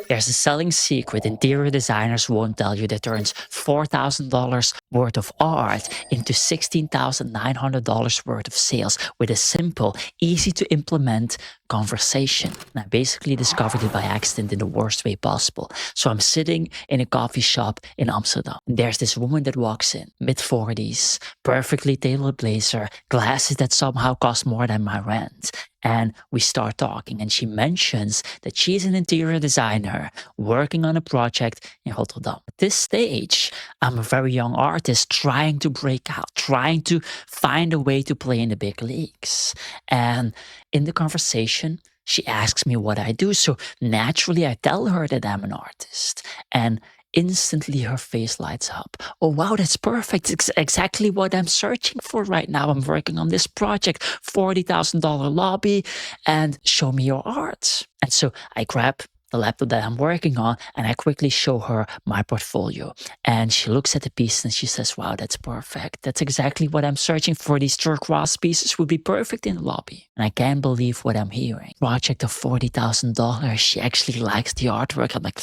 There's a selling secret interior designers won't tell you that turns $4,000 worth of art into $16,900 worth of sales with a simple, easy to implement conversation. And I basically discovered it by accident in the worst way possible. So I'm sitting in a coffee shop in Amsterdam. And there's this woman that walks in, mid 40s, perfectly tailored blazer, glasses that somehow cost more than my rent. And we start talking, and she mentions that she's an interior designer working on a project in Rotterdam. At this stage, I'm a very young artist trying to break out, trying to find a way to play in the big leagues. And in the conversation, she asks me what I do. So naturally, I tell her that I'm an artist. And instantly her face lights up. Oh, wow, that's perfect. It's exactly what I'm searching for right now. I'm working on this project, $40,000 lobby, and show me your art. And so I grab the laptop that I'm working on and I quickly show her my portfolio. And she looks at the piece and she says, wow, that's perfect. That's exactly what I'm searching for. These turquoise pieces would be perfect in the lobby. And I can't believe what I'm hearing. Project of $40,000. She actually likes the artwork. I'm like,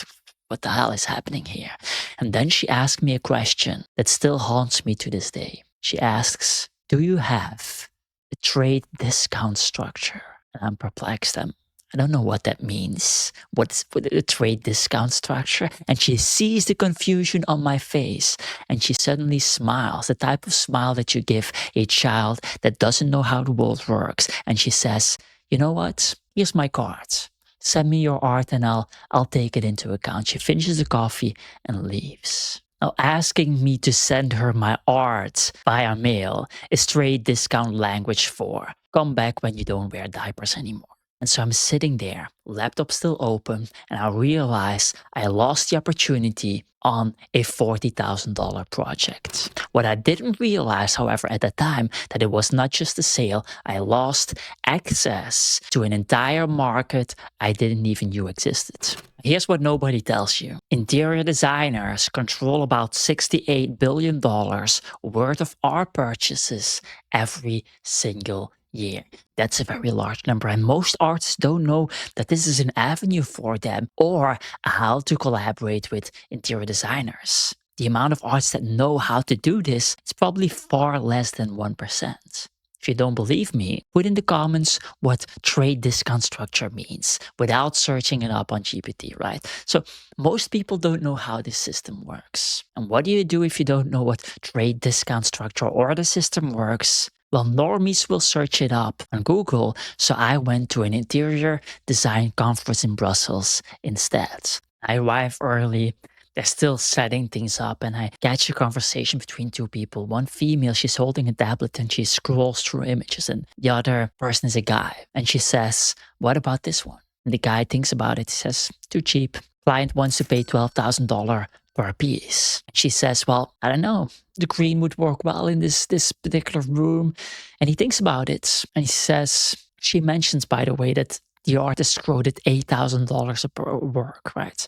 what the hell is happening here? And then she asked me a question that still haunts me to this day. She asks, do you have a trade discount structure? And I'm perplexed. I don't know what that means. What's a trade discount structure? And she sees the confusion on my face and she suddenly smiles, the type of smile that you give a child that doesn't know how the world works. And she says, you know what? Here's my card. Send me your art and I'll take it into account. She finishes the coffee and leaves. Now, asking me to send her my art via mail is trade discount language for come back when you don't wear diapers anymore. And so I'm sitting there, laptop still open, and I realize I lost the opportunity on a $40,000 project. What I didn't realize, however, at the time, that it was not just a sale. I lost access to an entire market I didn't even know existed. Here's what nobody tells you. Interior designers control about $68 billion worth of art purchases every single year. That's a very large number, and most artists don't know that this is an avenue for them or how to collaborate with interior designers. The amount of artists that know how to do this is probably far less than 1%. If you don't believe me, put in the comments what trade discount structure means without searching it up on GPT, right? So most people don't know how this system works. And what do you do if you don't know what trade discount structure or the system works? Well, normies will search it up on Google, so I went to an interior design conference in Brussels instead. I arrive early. They're still setting things up, and I catch a conversation between two people. One female, she's holding a tablet and she scrolls through images, and the other person is a guy. And she says, what about this one? And the guy thinks about it. He says, too cheap. Client wants to pay $12,000 per piece. She says, well, I don't know. The green would work well in this particular room. And he thinks about it and he says, she mentions, by the way, that the artist quoted $8,000 per work, right?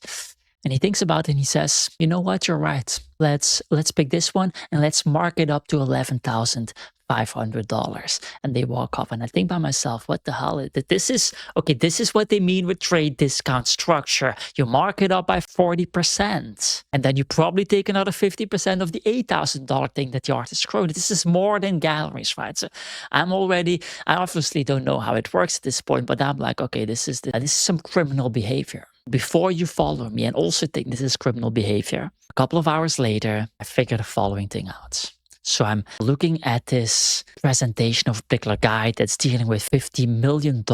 And he thinks about it and he says, you know what, you're right. Let's pick this one and let's mark it up to $11,500. And they walk off. And I think by myself, what the hell? This is what they mean with trade discount structure. You mark it up by 40%. And then you probably take another 50% of the $8,000 thing that the artist quoted. This is more than galleries, right? So I obviously don't know how it works at this point, but I'm like, okay, this is some criminal behavior. Before you follow me and also think this is criminal behavior, a couple of hours later, I figured the following thing out. So I'm looking at this presentation of a particular guy that's dealing with $50 million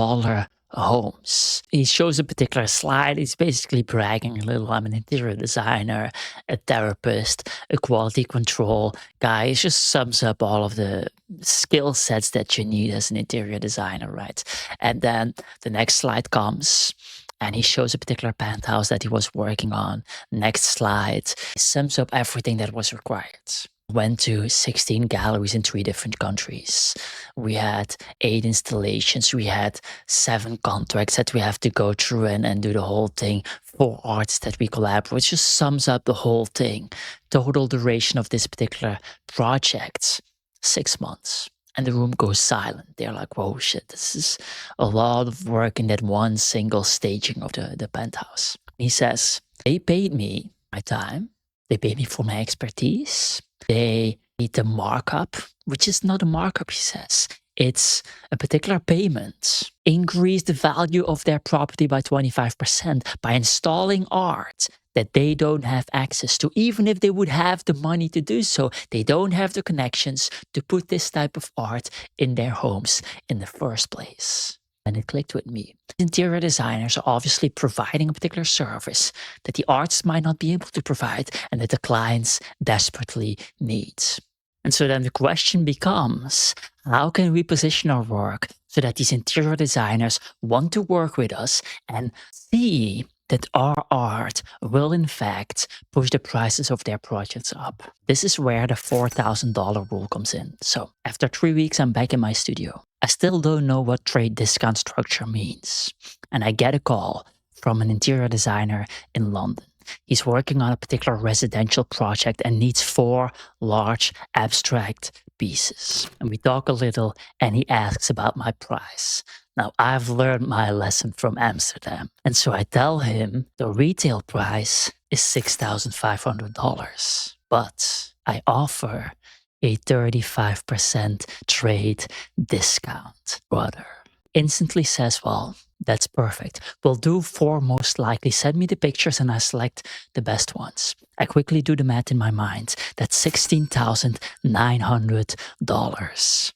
homes. He shows a particular slide. He's basically bragging a little. I'm an interior designer, a therapist, a quality control guy. It just sums up all of the skill sets that you need as an interior designer, right? And then the next slide comes. And he shows a particular penthouse that he was working on. Next slide, he sums up everything that was required. Went to 16 galleries in 3 different countries. We had 8 installations. We had 7 contracts that we have to go through and do the whole thing. 4 artists that we collaborate. It just sums up the whole thing. Total duration of this particular project, 6 months. And the room goes silent. They're like, whoa, shit, this is a lot of work in that one single staging of the penthouse. He says, they paid me my time. They paid me for my expertise. They need the markup, which is not a markup, he says. It's a particular payment. Increase the value of their property by 25% by installing art that they don't have access to. Even if they would have the money to do so, they don't have the connections to put this type of art in their homes in the first place. And it clicked with me. Interior designers are obviously providing a particular service that the artists might not be able to provide and that the clients desperately need. And so then the question becomes, how can we position our work so that these interior designers want to work with us and see that our art will in fact push the prices of their projects up? This is where the $4,000 rule comes in. So after 3 weeks, I'm back in my studio. I still don't know what trade discount structure means. And I get a call from an interior designer in London. He's working on a particular residential project and needs 4 large abstract pieces. And we talk a little and he asks about my price. Now, I've learned my lesson from Amsterdam. And so I tell him the retail price is $6,500. But I offer a 35% trade discount. Brother instantly says, well, that's perfect. We'll do 4 most likely. Send me the pictures and I select the best ones. I quickly do the math in my mind. That's $16,900.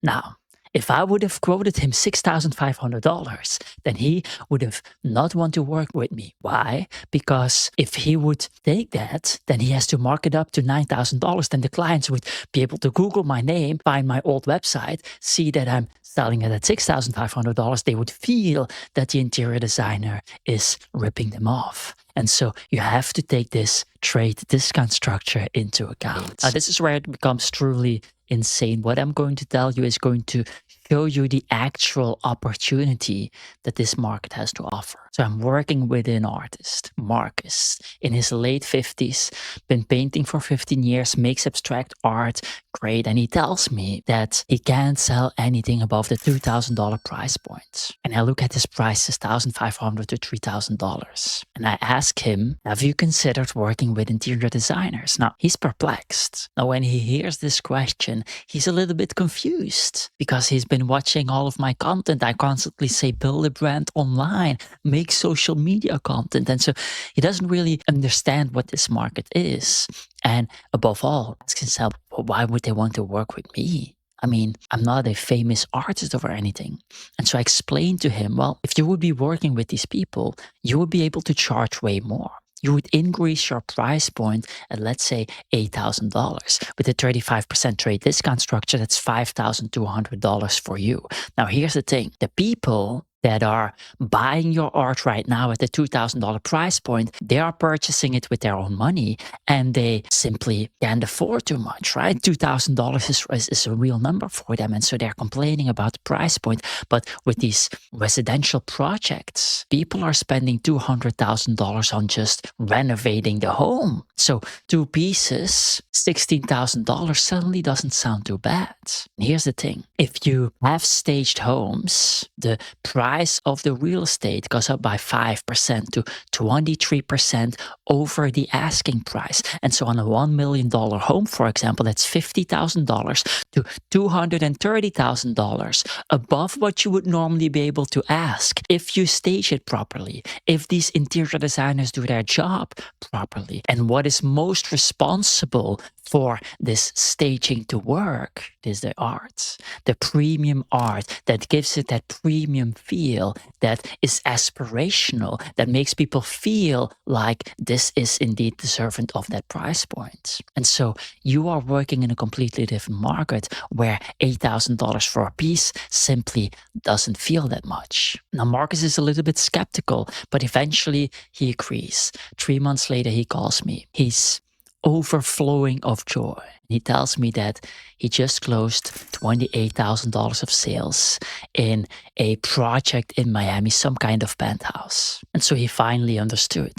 Now, if I would have quoted him $6,500, then he would have not want to work with me. Why? Because if he would take that, then he has to mark it up to $9,000. Then the clients would be able to Google my name, find my old website, see that I'm selling it at $6,500. They would feel that the interior designer is ripping them off. And so you have to take this trade discount structure into account. This is where it becomes truly insane. What I'm going to tell you is going to show you the actual opportunity that this market has to offer. So I'm working with an artist, Marcus, in his late 50s, been painting for 15 years, makes abstract art, great. And he tells me that he can't sell anything above the $2,000 price point. And I look at his prices, $1,500 to $3,000. And I ask him, have you considered working with interior designers? Now, he's perplexed. Now, when he hears this question, he's a little bit confused because he's been watching all of my content. I constantly say, build a brand online, make social media content. And so he doesn't really understand what this market is. And above all, ask himself, well, why would they want to work with me? I mean, I'm not a famous artist or anything. And so I explained to him, well, if you would be working with these people, you would be able to charge way more. You would increase your price point at, let's say, $8,000. With a 35% trade discount structure, that's $5,200 for you. Now, here's the thing. The people that are buying your art right now at the $2,000 price point, they are purchasing it with their own money and they simply can't afford too much, right? $2,000 is a real number for them. And so they're complaining about the price point. But with these residential projects, people are spending $200,000 on just renovating the home. So 2 pieces, $16,000 suddenly doesn't sound too bad. And here's the thing. If you have staged homes, the price of the real estate goes up by 5% to 23% over the asking price. And so on a $1 million home, for example, that's $50,000 to $230,000 above what you would normally be able to ask if you stage it properly, if these interior designers do their job properly. And what is most responsible for this staging to work is the art, the premium art that gives it that premium feel, that is aspirational, that makes people feel like this is indeed deserving of that price point. And so you are working in a completely different market where $8,000 for a piece simply doesn't feel that much. Now, Marcus is a little bit skeptical, but eventually he agrees. 3 months later, he calls me. He's overflowing of joy. He tells me that he just closed $28,000 of sales in a project in Miami, some kind of penthouse. And so he finally understood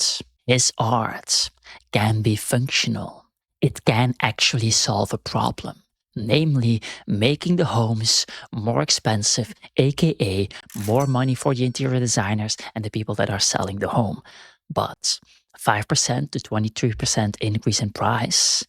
his art can be functional. It can actually solve a problem, namely making the homes more expensive, aka more money for the interior designers and the people that are selling the home. But 5% to 23% increase in price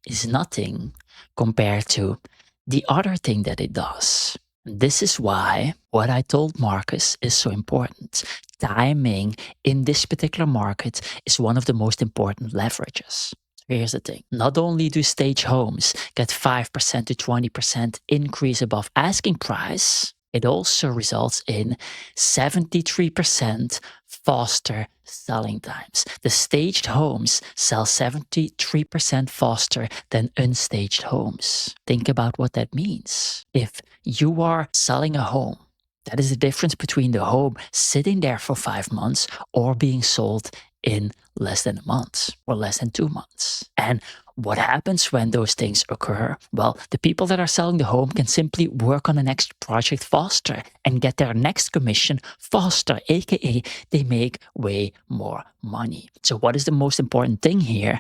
is nothing compared to the other thing that it does. This is why what I told Marcus is so important. Timing in this particular market is one of the most important leverages. Here's the thing. Not only do stage homes get 5% to 20% increase above asking price, it also results in 73% faster selling times. The staged homes sell 73% faster than unstaged homes. Think about what that means. If you are selling a home, that is the difference between the home sitting there for 5 months or being sold in less than a month or less than 2 months. And what happens when those things occur? Well, the people that are selling the home can simply work on the next project faster and get their next commission faster, aka they make way more money. So what is the most important thing here?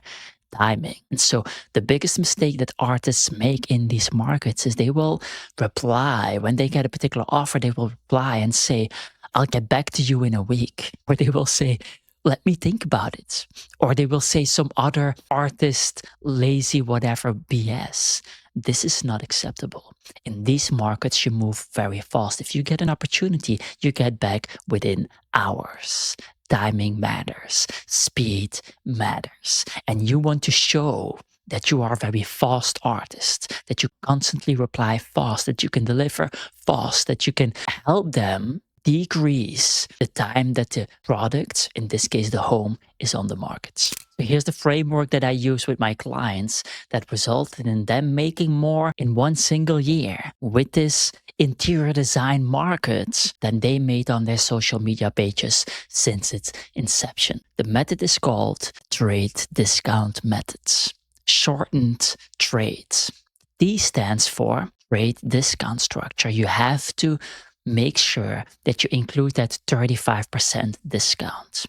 Timing. And so the biggest mistake that artists make in these markets is they will reply when they get a particular offer, they will reply and say, I'll get back to you in a week. Or they will say, let me think about it. Or they will say some other artist, lazy, whatever BS. This is not acceptable. In these markets, you move very fast. If you get an opportunity, you get back within hours. Timing matters, speed matters, and you want to show that you are a very fast artist, that you constantly reply fast, that you can deliver fast, that you can help them decrease the time that the product, in this case the home, is on the market. So here's the framework that I use with my clients that resulted in them making more in one single year with this interior design market than they made on their social media pages since its inception. The method is called trade discount methods, shortened trade. D stands for trade discount structure. You have to make sure that you include that 35% discount.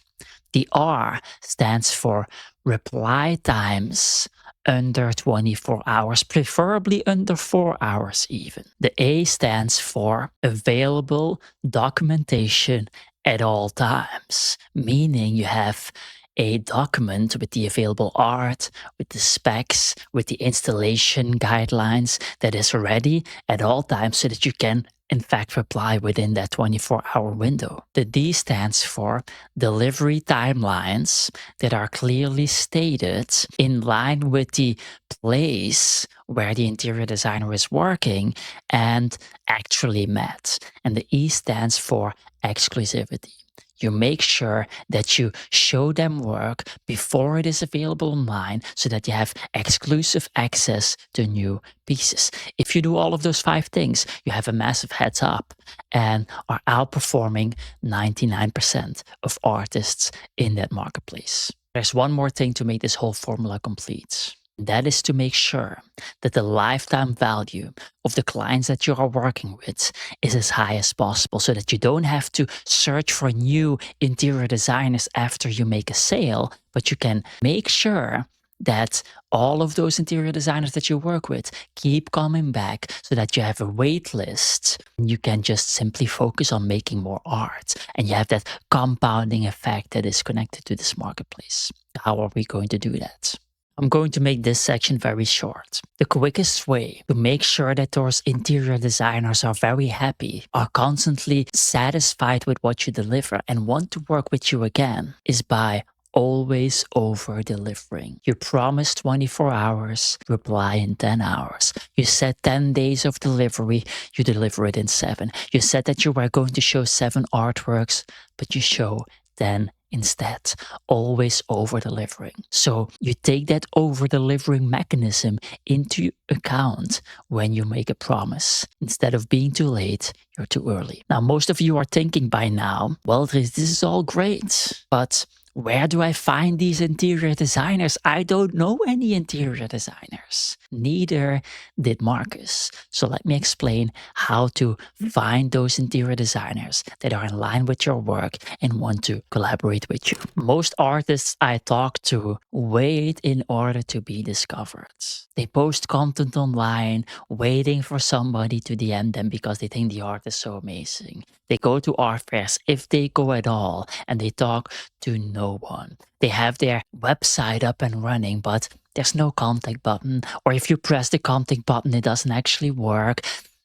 The R stands for reply times under 24 hours, preferably under 4 hours even. The A stands for available documentation at all times, meaning you have a document with the available art, with the specs, with the installation guidelines that is ready at all times so that you can in fact reply within that 24-hour window. The D stands for delivery timelines that are clearly stated in line with the place where the interior designer is working and actually met. And the E stands for exclusivity. You make sure that you show them work before it is available online so that you have exclusive access to new pieces. If you do all of those 5 things, you have a massive heads up and are outperforming 99% of artists in that marketplace. There's one more thing to make this whole formula complete. That is to make sure that the lifetime value of the clients that you are working with is as high as possible so that you don't have to search for new interior designers after you make a sale, but you can make sure that all of those interior designers that you work with keep coming back so that you have a wait list. You can just simply focus on making more art and you have that compounding effect that is connected to this marketplace. How are we going to do that? I'm going to make this section very short. The quickest way to make sure that those interior designers are very happy, are constantly satisfied with what you deliver and want to work with you again is by always over delivering. You promise 24 hours, reply in 10 hours. You said 10 days of delivery, you deliver it in 7. You said that you were going to show 7 artworks, but you show 10 instead, always over delivering. So you take that over delivering mechanism into account when you make a promise. Instead of being too late, you're too early. Now, most of you are thinking by now, well, this is all great, but where do I find these interior designers? I don't know any interior designers. Neither did Marcus. So let me explain how to find those interior designers that are in line with your work and want to collaborate with you. Most artists I talk to wait in order to be discovered. They post content online, waiting for somebody to DM them because they think the art is so amazing. They go to art fairs, if they go at all, and they talk to no one. They have their website up and running, but there's no contact button. Or if you press the contact button, it doesn't actually work.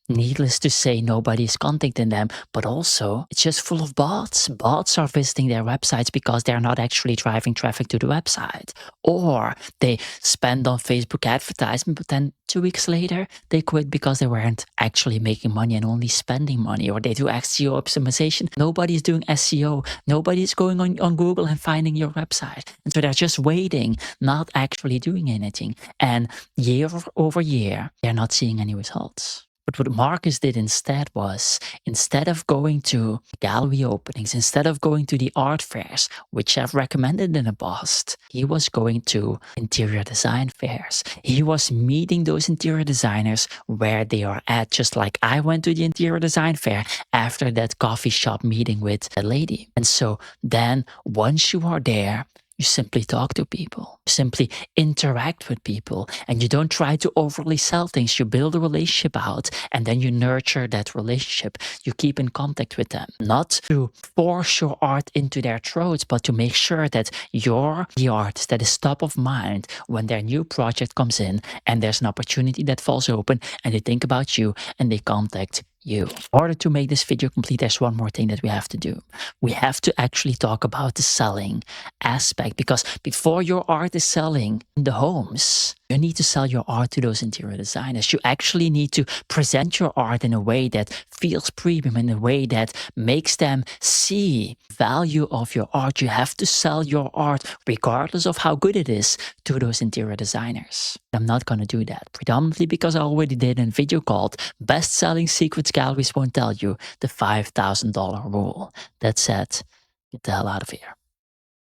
Needless to say, nobody's contacting them, but also it's just full of bots. Bots are visiting their websites because they're not actually driving traffic to the website. Or they spend on Facebook advertisement, but then 2 weeks later, they quit because they weren't actually making money and only spending money. Or they do SEO optimization. Nobody's doing SEO. Nobody's going on Google and finding your website. And so they're just waiting, not actually doing anything. And year over year, they're not seeing any results. But what Marcus did instead was, instead of going to gallery openings, instead of going to the art fairs, which I've recommended in the past, he was going to interior design fairs. He was meeting those interior designers where they are at, just like I went to the interior design fair after that coffee shop meeting with a lady. And so then once you are there, you simply talk to people, you simply interact with people, and you don't try to overly sell things. You build a relationship out, and then you nurture that relationship. You keep in contact with them, not to force your art into their throats, but to make sure that you're the artist that is top of mind when their new project comes in and there's an opportunity that falls open and they think about you and they contact you. In order to make this video complete, there's one more thing that we have to do. We have to actually talk about the selling aspect, because before your art is selling in the homes, you need to sell your art to those interior designers. You actually need to present your art in a way that feels premium, in a way that makes them see value of your art. You have to sell your art, regardless of how good it is, to those interior designers. I'm not going to do that, predominantly because I already did a video called Best Selling Secrets Galleries Won't Tell You, the $5,000 rule. That said, get the hell out of here.